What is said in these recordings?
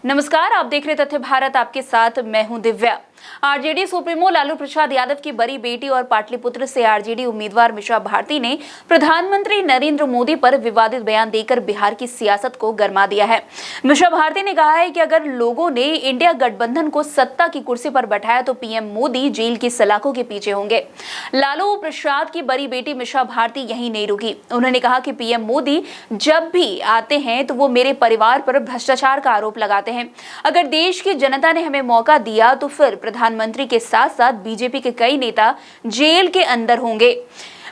नमस्कार, आप देख रहे तथ्य भारत। आपके साथ मैं हूं दिव्या। आरजेडी सुप्रीमो लालू प्रसाद यादव की बड़ी बेटी और पाटलिपुत्र से आरजेडी उम्मीदवार मीसा भारती ने प्रधानमंत्री नरेंद्र मोदी पर विवादित बयान देकर बिहार की सियासत को गरमा दिया है। मीसा भारती ने कहा है कि अगर लोगों ने इंडिया गठबंधन को सत्ता की कुर्सी पर बैठाया तो पीएम मोदी जेल की सलाखों के पीछे होंगे। लालू प्रसाद की बड़ी बेटी मीसा भारती यहीं नहीं रुकी। उन्होंने कहा कि पीएम मोदी जब भी आते हैं तो वो मेरे परिवार पर भ्रष्टाचार का आरोप लगाते हैं। अगर देश की जनता ने हमें मौका दिया तो फिर प्रधानमंत्री के साथ साथ बीजेपी के कई नेता जेल के अंदर होंगे।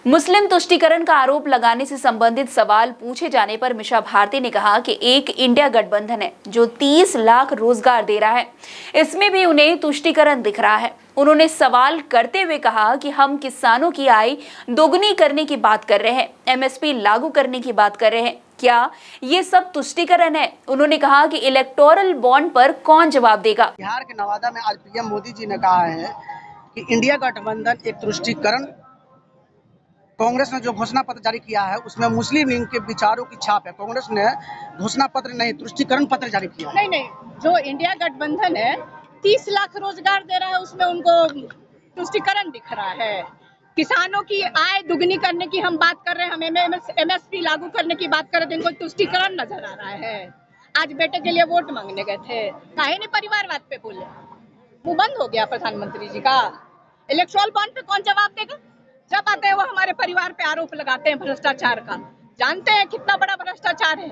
मुस्लिम तुष्टीकरण का आरोप लगाने से संबंधित सवाल पूछे जाने पर मीसा भारती ने कहा कि एक इंडिया गठबंधन है जो 30 लाख रोजगार दे रहा है, इसमें भी उन्हें तुष्टीकरण दिख रहा है। उन्होंने सवाल करते हुए कहा कि हम किसानों की आय दोगुनी करने की बात कर रहे हैं, एमएसपी लागू करने की बात कर रहे हैं, क्या ये सब तुष्टीकरण है? उन्होंने कहा कि इलेक्टोरल बॉन्ड पर कौन जवाब देगा। बिहार के नवादा में आज पीएम मोदी जी ने कहा है कि इंडिया गठबंधन एक तुष्टीकरण। कांग्रेस ने जो घोषणा पत्र जारी किया है उसमें मुस्लिम लीग के विचारों की छाप है। कांग्रेस ने घोषणा पत्र नहीं, तुष्टीकरण पत्र जारी किया है। नहीं, जो इंडिया गठबंधन है 30 लाख रोजगार दे रहा है, उसमें उनको तुष्टीकरण दिख रहा है। किसानों की आय दुगनी करने की हम बात कर रहे हैं, हम एमएसपी लागू करने की बात कर रहे थे, इनको तुष्टीकरण नजर आ रहा है। आज बेटे के लिए वोट मांगने गए थे, काहे नहीं परिवारवाद पे बोले? मुंह बंद हो गया प्रधानमंत्री जी का। इलेक्टोरल बॉन्ड पे कौन जवाब देगा? जब आते हैं वो हमारे परिवार पे आरोप लगाते हैं भ्रष्टाचार का। जानते हैं कितना बड़ा भ्रष्टाचार है।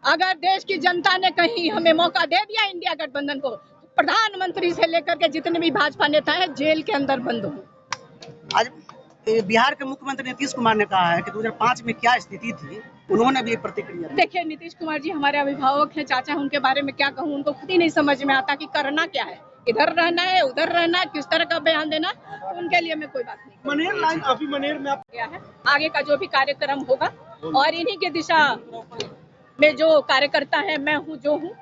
अगर देश की जनता ने कहीं हमें मौका दे दिया इंडिया गठबंधन को, प्रधानमंत्री से लेकर के जितने भी भाजपा नेता हैं जेल के अंदर बंद हो। आज बिहार के मुख्यमंत्री नीतीश कुमार ने कहा है कि 2005 में क्या स्थिति थी, उन्होंने भी प्रतिक्रिया दी। देखिए, नीतीश कुमार जी हमारे अभिभावक हैं, चाचा, उनके बारे में क्या कहूँ, उनको खुद ही नहीं समझ में आता कि करना क्या है, इधर रहना है उधर रहना है, किस तरह का बयान देना, तो उनके लिए मैं कोई बात नहीं। मनेर लाइन अभी मनेर में क्या है, आगे का जो भी कार्यक्रम होगा और इन्हीं के दिशा में जो कार्यकर्ता है, मैं हूँ जो हूँ,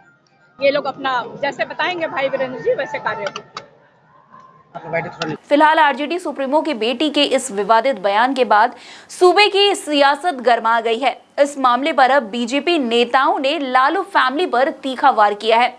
ये लोग अपना जैसे बताएंगे भाई वीरेंद्र जी वैसे कार्य होगा। फिलहाल आरजेडी सुप्रीमो की बेटी के इस विवादित बयान के बाद सूबे की सियासत गर्मा गई है। इस मामले पर अब बीजेपी नेताओं ने लालू फैमिली पर तीखा वार किया है।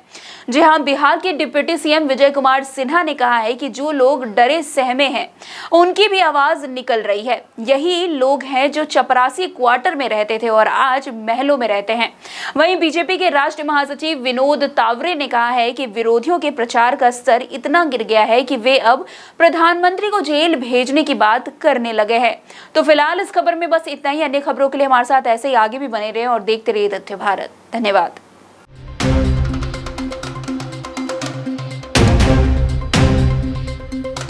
जी हां, बिहार के डिप्टी सीएम विजय कुमार सिन्हा ने कहा है कि जो लोग डरे सहमे हैं उनकी भी आवाज निकल रही है। यही लोग हैं जो चपरासी क्वार्टर में रहते थे और आज महलों में रहते हैं। वहीं बीजेपी के राष्ट्रीय महासचिव विनोद तावरे ने कहा है कि विरोधियों के प्रचार का स्तर इतना गिर गया है कि वे अब प्रधानमंत्री को जेल भेजने की बात करने लगे हैं। तो फिलहाल इस खबर में बस इतना ही। अन्य खबरों के लिए हमारे साथ ऐसे ही आगे भी बने रहे और देखते रहिए तथ्य भारत। धन्यवाद।